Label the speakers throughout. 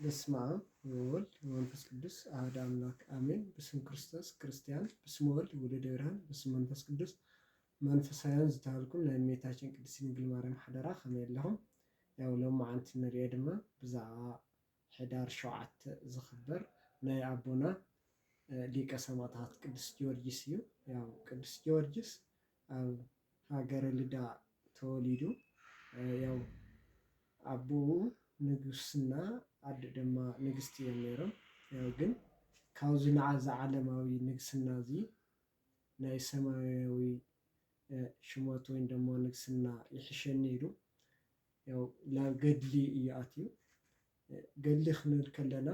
Speaker 1: በስመ አብ ወወልድ ወመንፈስ ቅዱስ አሐዱ አምላክ አሜን። በስመ ክርስቶስ ክርስቲያን፣ በስመ ወልድ ወለደ ብርሃን፣ በስመ መንፈስ ቅዱስ መንፈሳውያን ዝተባሃልኩም ናይ እመቤታችን ቅድስት ድንግል ማርያም ሓደራ ከመይ ኣለኹም? ያው ሎማዓንቲ ንሪኦ ድማ ብዛዕባ ሕዳር 7 ዝኽበር ናይ ኣቦና ሊቀ ሰማዕታት ቅዱስ ጊዮርጊስ እዩ። ያው ቅዱስ ጊዮርጊስ ኣብ ሃገረ ልዳ ተወሊዱ ያው ኣቦኡ ንግስና ኣዲ ድማ ንግስቲ እዮም ነይሮም። ያው ግን ካብዚ ንዓዚ ዓለማዊ ንግስና እዚ ናይ ሰማያዊ ሽሞት ወይ ደሞ ንግስና ይሕሸኒ ኢሉ ያው ናብ ገድሊ እዩ ኣትዩ። ገድሊ ክንብል ከለና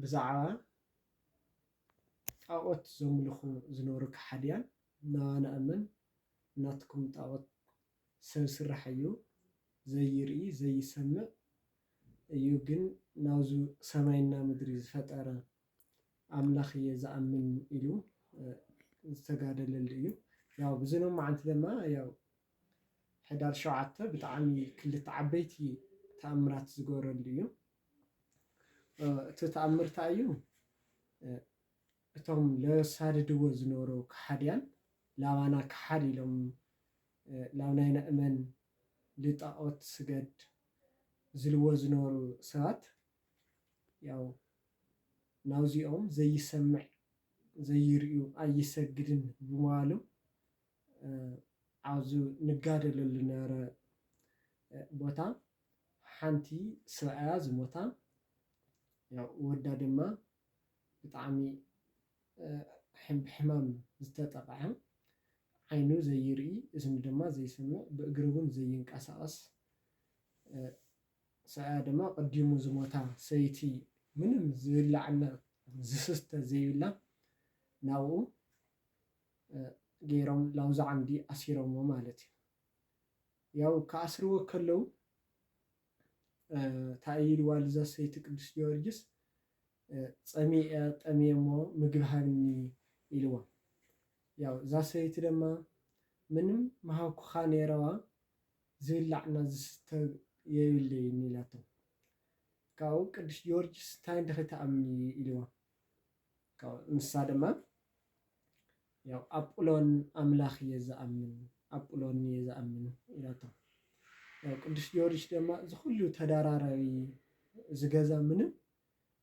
Speaker 1: ብዛዕባ ጣዖት ዘምልኹ ዝነበሩ ከሓድያን ናባና እመን ናትኩም ጣዖት ሰብ ስራሕ እዩ ዘይርኢ ዘይሰምዕ እዩ፣ ግን ናብዚ ሰማይና ምድሪ ዝፈጠረ ኣምላኽ እየ ዝኣምን ኢሉ ዝተጋደለሉ እዩ። ያው ብዝሎማዓንቲ ድማ ያው ሕዳር 7 ብጣዕሚ ክልተ ዓበይቲ ተኣምራት ዝገበረሉ እዩ። እቲ ተኣምር እንታይ እዩ? እቶም ለሳድድዎ ዝነበሩ ከሓድያን ላባና ክሓድ ኢሎም ናብ ናይ ነእመን ልጣዖት ስገድ ዝልዎ ዝነበሩ ሰባት ያው ናብዚኦም ዘይሰምዕ ዘይርእዩ ኣይሰግድን ብምባሉ ኣብዚ ንጋደለሉ ዝነበረ ቦታ ሓንቲ ሰብኣያ ዝሞታ ያው ወዳ ድማ ብጣዕሚ ብሕማም ዝተጠቅዐ ዓይኑ ዘይርኢ እዝኑ ድማ ዘይሰምዕ ብእግሩ እውን ዘይንቀሳቀስ ሰብኣያ ድማ ቀዲሙ ዝሞታ ሰበይቲ ምንም ዝብላዕና ዝስተ ዘይብላ ናብኡ ገይሮም ላብዚ ዓንዲ ኣሲሮሞ ማለት እዩ። ያው ከኣስርዎ ከለዉ እንታይ ኢልዋ እዛ ሰበይቲ ቅዱስ ጊዮርጊስ ፀሚአ ጠምየ እሞ ምግቢ ሃብኒ ኢልዋ። ያው እዛ ሰበይቲ ድማ ምንም መሃብኩኻ ነይረዋ ዝብላዕና ዝስተ የብለይን ኢላቶ። ካብኡ ቅዱስ ጊዮርጊስ እንታይ እንድኽተኣምኒ ኢልዋ። ንሳ ድማ ያው ኣጵሎን ኣምላኽ እየ ዝኣምን ኣጵሎን እየ ዝኣምን ኢላቶ። ያው ቅዱስ ጊዮርጊስ ድማ እዚ ኩሉ ተደራራቢ ዝገዛ ምንም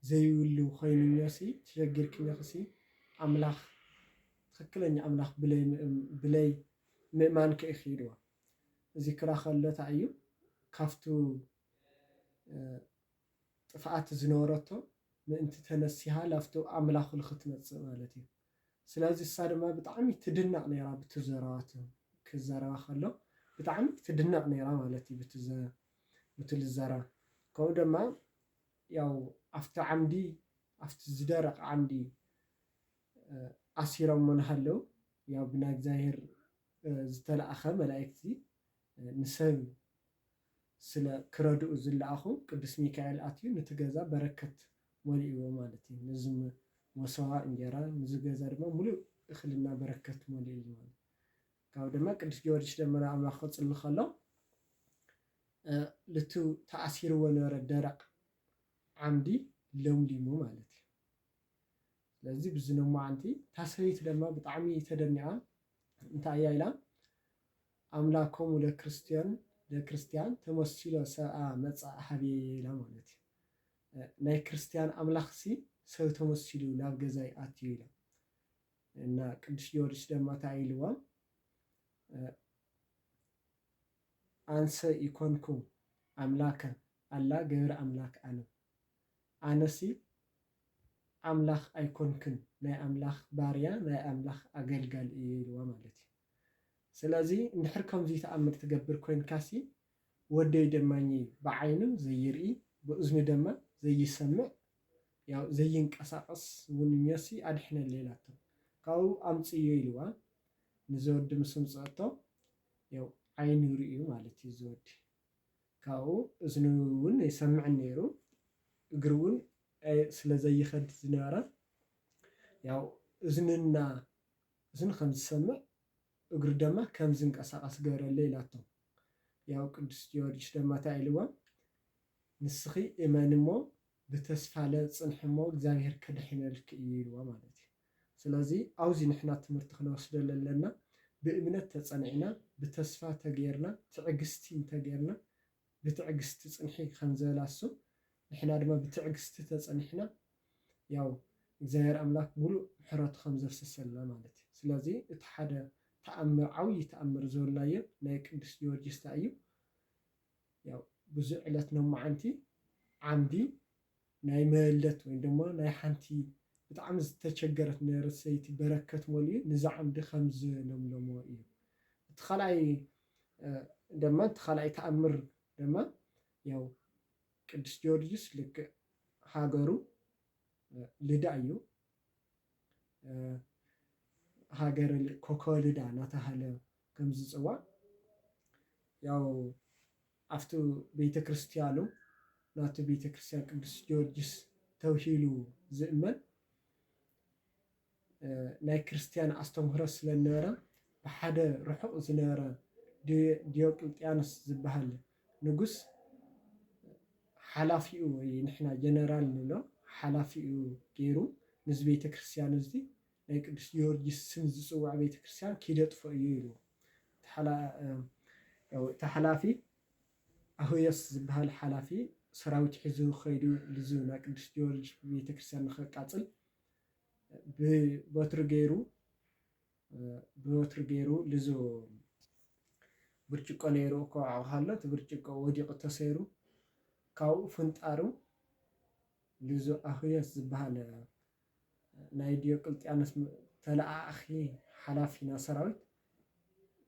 Speaker 1: ዘይብሉ ኮይኑኞሲ ተሸጊርክኞሲ ኣምላኽ ትክክለኛ ኣምላኽ ብለይ ምእማን ክኢኺ ኢልዋ። እዚ ክራ ከሎ እንታይ እዩ ካብቱ ጥፍኣት ዝነበረቶ ምእንቲ ተነሲሃ ላብቲ ኣምላኽ ንክትመፅእ ማለት እዩ። ስለዚ እሳ ድማ ብጣዕሚ ትድነቕ ነይራ በቲ ዘረባቶ ክዛረባ ከሎ ብጣዕሚ ትድነቕ ነይራ ማለት እዩ በቲ ዝዛረባ። ከምኡ ድማ ያው ኣብቲ ዓምዲ ኣብቲ ዝደረቐ ዓምዲ ኣሲሮሞ እናሃለዉ ያው ብናይ እግዚኣብሔር ዝተለኣኸ መላእክቲ ንሰብ ስለ ክረድኡ ዝለኣኹ ቅዱስ ሚካኤል ኣትዩ ነቲ ገዛ በረከት ሞሊእዎ ማለት እዩ። ነዚ መሶባ እንጀራ ነዚ ገዛ ድማ ሙሉእ እኽልና በረከት ሞሊኡ ማለት እዩ። ካብ ድማ ቅዱስ ጊዮርጊስ ድማ ንኣምላኽ ከፅሊ ከሎ ልቱ ተኣሲርዎ ነበረ ደረቕ ዓምዲ ለምሊሙ ማለት እዩ። ስለዚ ብዝሎማዓንቲ እታ ሰበይቲ ድማ ብጣዕሚ ተደኒቓ እንታይ እያ ኢላ ኣምላኮሙ ለክርስቲያን ተመሲሎ ሰብኣ መፅእ ሃብየ ኢላ ማለት እዩ። ናይ ክርስቲያን ኣምላኽ ሲ ሰብ ተመሲሉ ናብ ገዛይ ኣትዩ ኢላ እና ቅዱስ ጊዮርጊስ ድማ እንታይ ኢልዋ አንሰ ኢኮንኩ ኣምላከ ኣላ ገብረ ኣምላክ ኣነሲ ኣምላኽ ኣይኮንክን ናይ ኣምላኽ ባርያ ናይ ኣምላኽ ኣገልጋሊ እየ ኢልዋ ማለት እዩ። ስለዚ እንድሕር ከምዚ ተኣምር ትገብር ኮይንካሲ ወደይ ደማኒ ብዓይኑ ዘይርኢ ብእዝኑ ድማ ዘይሰምዕ ያው ዘይንቀሳቀስ እውን እኒኦሲ ኣድሕነለ ኢላቶ። ካብኡ ኣምፅዮ ኢልዋ ንዚ ወዲ ምስ ኣምፅአቶ ያው ዓይኑ ርእዩ ማለት እዩ። እዚ ወዲ ካብኡ እዝኑ እውን ኣይሰምዕን ነይሩ እግሩ እውን ስለ ዘይኸድ ዝነበረ ያው እዝኒ ከም ዝሰምዕ እግሩ ድማ ከም ዝንቀሳቀስ ገይረለ ኢላቶ። ያው ቅዱስ ጊዮርጊስ ድማ እንታይ ኢልዋ ንስኺ እመን እሞ ብተስፋ ለጽንሕ እሞ እግዚአብሔር ከድሕነልክ እዩ ኢልዎ ማለት እዩ። ስለዚ ኣብዚ ንሕና ትምህርቲ ክንወስደሉ ኣለና ብእምነት ተጸኒዕና ብተስፋ ተገይርና ትዕግስቲ እንተገይርና ብትዕግስቲ ጽንሒ ከም ዘላሱ ንሕና ድማ ብትዕግስቲ ተጸኒሕና ያው እግዚአብሔር ኣምላክ ሙሉእ ምሕረቱ ከም ዘፍስሰልና ማለት እዩ። ስለዚ እቲ ሓደ ተኣምር ዓብዪ ተኣምር ዝበልናዮ ናይ ቅዱስ ጊዮርጊስ እዩ። ያው ብዙሕ ዕለት ኖማዓንቲ ዓምዲ ናይ መለት ወይ ድማ ናይ ሓንቲ ብጣዕሚ ዝተቸገረት ነበረት ሰበይቲ በረከት ሞልዩ ንዛ ዓምዲ ከም ዝለምለሞ እዩ። እቲ ካልኣይ ተኣምር ድማ ያው ቅዱስ ጊዮርጊስ ልክዕ ሃገሩ ልዳ እዩ። ሃገረ ኮከበ ልዳ እናተባህለ ከም ዝፅዋዕ ያው ኣብቲ ቤተክርስትያኑ ናቱ ቤተክርስትያን ቅዱስ ጊዮርጊስ ተባሂሉ ዝእመን ናይ ክርስቲያን ኣስተምህሮ ስለነበረ ብሓደ ርሑቕ ዝነበረ ዲዮቅልጥያኖስ ዝበሃል ንጉስ ሓላፊኡ ወይ ንሕና ጀነራል ንብሎ ሓላፊኡ ገይሩ ነዚ ቤተክርስትያን እዚ ናይ ቅዱስ ጊዮርጊስ ስም ዝፅዋዕ ቤተክርስትያን ከይደጥፎ እዩ ኢልዎ። እቲ ሓላፊ ኣህዮስ ዝበሃል ሓላፊ ሰራዊት ሒዙ ከይዱ ልዙ ናይ ቅዱስ ጊዮርጊስ ቤተክርስትያን ንኸቃፅል ብበትሪ ገይሩ ልዙ ብርጭቆ ነይሩ ከውዓቕ ከሎ እቲ ብርጭቆ ወዲቑ ተሰይሩ ካብኡ ፍንጣሩ ልዙ ኣህዮስ ዝበሃል ናይ ዲዮቅልጥያኖስ ተለኣኺ ሓላፊና ሰራዊት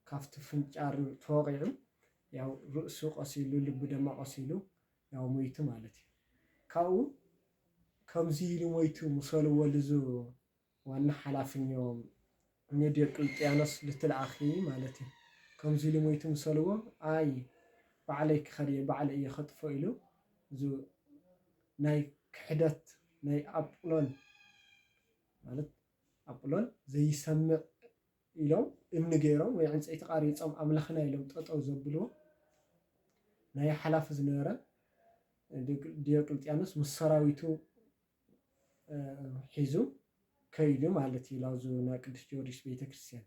Speaker 1: ካብቲ ፍንጫር ተወቂዑ ያው ርእሱ ቆሲሉ ልቡ ድማ ቆሲሉ ያው ሞይቱ ማለት እዩ። ካብኡ ከምዚ ኢሉ ሞይቱ ምሰልዎ ልዙ ዋና ሓላፊኛዎም ዲዮቅልጥያኖስ ልትለኣኺ ማለት እዩ። ከምዚ ኢሉ ሞይቱ ምሰልዎ ኣይ ባዕለይ ክኸድየ ባዕለ እየ ከጥፎ ኢሉ እዚ ናይ ክሕደት ናይ ኣጵሎን ማለት ኣጵሎን ዘይሰምዕ ኢሎም እምኒ ገይሮም ወይ ዕንፀይቲ ቃሪፆም ኣምላኽና ኢሎም ጠጠው ዘብልዎ ናይ ሓላፊ ዝነበረ ዲዮቅልጥያኖስ ምስ ሰራዊቱ ሒዙ ከይዱ ማለት እዩ ላብዚ ናይ ቅዱስ ጊዮርጊስ ቤተክርስትያን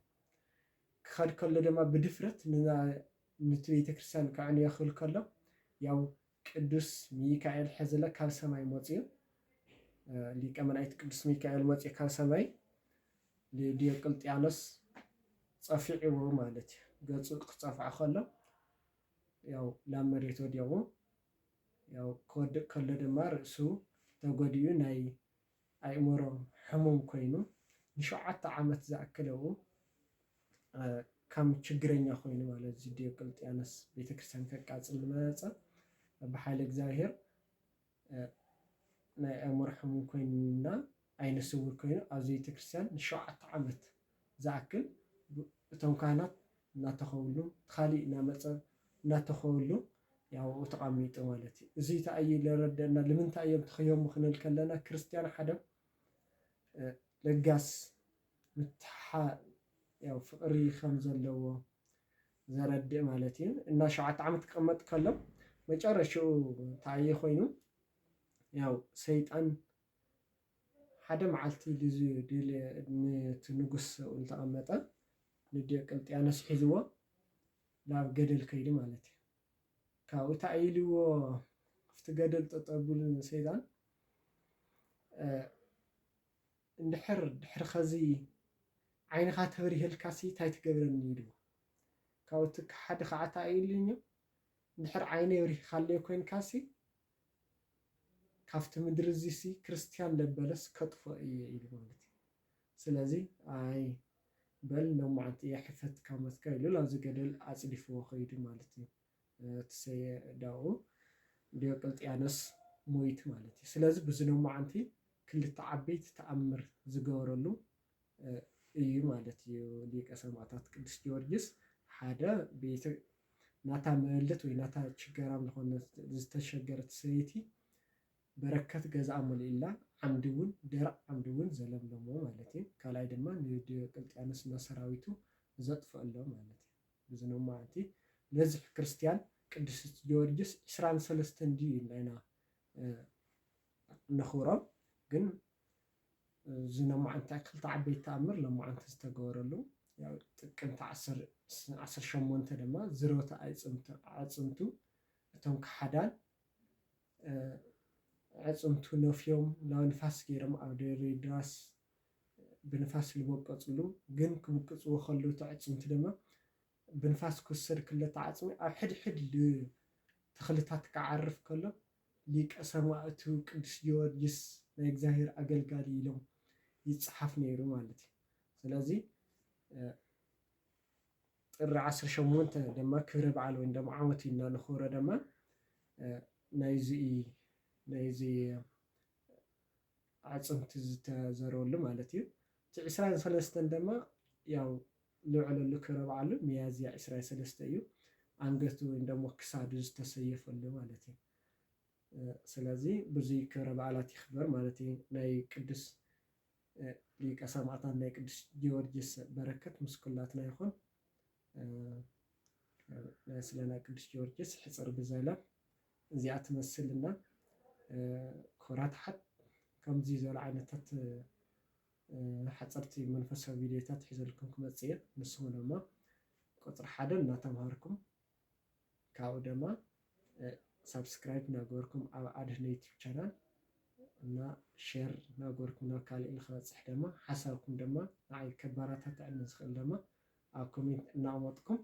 Speaker 1: ክኸድ ከሎ ድማ ብድፍረት ነቲ ቤተክርስትያን ክዕንዮ ክብል ከሎ ያው ቅዱስ ሚካኤል ሕዝለ ካብ ሰማይ መፅዩ ሊቀ መላእክት ቅዱስ ሚካኤል መፅዩ ካብ ሰማይ ዲዮቅልጥያኖስ ፀፊዕዎ ማለት እዩ። ገፁ ክፀፍዖ ከሎ ያው ናብ መሬት ወዲቑ ያው ክወድቅ ከሎ ድማ ርእሱ ተጎዲኡ ናይ ኣእምሮ ሕሙም ኮይኑ ን7 ዓመት ዝኣክል ከም ችግረኛ ኮይኑ ማለት እዚ ዲዮቅልጥያኖስ ቤተክርስትያን ከቃፅል ዝመፀ ብሓይሊ እግዚአብሔር ናይ ኣእምሮ ሕሙም ኮይኑና ዓይነ ስውር ኮይኑ ኣብዚ ቤተክርስትያን ን7 ዓመት ዝኣክል እቶም ካህናት እናተኸውሉ ካሊእ እናመፀ እናተኸውሉ ያው ተቐሚጡ ማለት እዩ። እዚ እንታይ እዩ ዘረድአና ንምንታይ እዮም ተኸዮሙ ክንብል ከለና ክርስቲያን ሓደ ለጋስ ያው ፍቅሪ ከም ዘለዎ ዘረድእ ማለት እዩ እና 7 ዓመት ክቅመጥ ከሎ መጨረሻኡ እንታይ ኮይኑ ያው ሰይጣን ሓደ መዓልቲ ነቲ ንጉስ ዝተቐመጠ ንዲዮቅልጥያኖስ ሒዝዎ ናብ ገደል ከይዱ ማለት እዩ። ካብኡ እንታይ ኢልዎ ኣብቲ ገደል ጠጠው ኣቢሉ ሰይጣን እንድሕር ከዚ ዓይንኻ ተበሪህልካሲ እንታይ ትገብረኒ ኢልዎ። ካብኡ እቲ ሓደ ከዓ እንታይ ኢሉኒ እንድሕር ዓይነይ በሪህካለይ ኮይንካሲ ካብቲ ምድሪ እዚሲ ክርስቲያን ዘበለስ ከጥፎ እየ ኢሉ ማለት እዩ። ስለዚ ኣይ በል ሎማዓንቲ እየ ሕፈትካ መስከ ኢሉ ኣብዚ ገደል ኣፅዲፍዎ ከይዱ ማለት እዩ። እቲ ሰይዳኡ ዲዮቅልጥያኖስ ሞይቱ ማለት እዩ። ስለዚ ብዚ ሎማዓንቲ ክልተ ዓበይቲ ተኣምር ዝገበረሉ እዩ ማለት እዩ ሊቀ ሰማዕታት ቅዱስ ጊዮርጊስ። ሓደ ናታ መለት ወይ ናታ ችገራም ዝኾነ ዝተሸገረት ሰበይቲ በረከት ገዛ ሞሊእላ ዓምዲ እውን ደረቕ ዓምዲ እውን ዘለምለሞ ማለት እዩ። ካልኣይ ድማ ንዲዮቅልጥያኖስ እና ሰራዊቱ ዘጥፍአሎም ማለት እዩ። ብዚ ሎማዓንቲ ነዚ ክርስቲያን ቅዱስ ጊዮርጊስ 23 ድዩ ኢልና ነኽብሮም ግን ዝነማዓንቲ ክልተ ዓበይቲ ተኣምር ለማዓንቲ ዝተገበረሉ ያው ጥቅምቲ 18 ድማ ዝሮተ ኣዕፅምቱ እቶም ክሓዳን ኣዕፅምቱ ነፍዮም ናብ ንፋስ ገይሮም ኣብ ድሬዳዋስ ብንፋስ ዝወቀፅሉ ግን ክውቅፅዎ ከለዉ እቲ ኣዕፅምቲ ድማ ብንፋስ ክውሰድ ከሎ እቲ ዓፅሚ ኣብ ሕድሕድ ተኽልታት ክዓርፍ ከሎ ሊቀ ሰማዕቱ ቅዱስ ጊዮርጊስ ናይ እግዚኣብሔር ኣገልጋሊ ኢሎም ይፅሓፍ ነይሩ ማለት እዩ። ስለዚ ጥሪ 18 ድማ ክብረ በዓል ወይ ድማ ዓመት ኢና ነኽብሮ ድማ ናይዚ ኣዕፅምቲ ዝተዘረወሉ ማለት እዩ። እቲ 23 ድማ ያው ልውዕለሉ ክብረ በዓሉ ሚያዝያ 23 እዩ። ኣንገቱ ወይ ደግሞ ክሳዱ ዝተሰየፈሉ ማለት እዩ። ስለዚ ብዙይ ክብረ በዓላት ይኽበር ማለት እዩ። ናይ ቅዱስ ሊቀ ሰማዕታት ናይ ቅዱስ ጊዮርጊስ በረከት ምስ ኩላትና ይኹን። ስለና ቅዱስ ጊዮርጊስ ሕፅር ብዘለ እዚኣ ትመስልና ክብራትሓት ከምዚ ዝበሉ ዓይነታት ሓፀርቲ መንፈሳዊ ቪድዮታት ሒዘልኩም ክመፅእ እየ። ንስኹም ድማ ቁፅሪ 1 እናተምሃርኩም ካብኡ ድማ ሳብስክራይብ እናገበርኩም ኣብ ኣድህነ ዩቲብ ቻናል እና ሼር እናገበርኩም ናብ ካልእ ንክበፅሕ ድማ ሓሳብኩም ድማ ንዓይ ከበራታትዐኒ ዝኽእል ድማ ኣብ ኮሜንት እናቐመጥኩም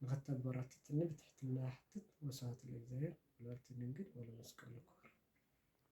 Speaker 1: ንኽተበራትዕኒ ብትሕትና ይሕትት። ወስብሐት ለእግዚአብሔር ወለወላዲቱ ድንግል ወለመስቀሉ ክቡር።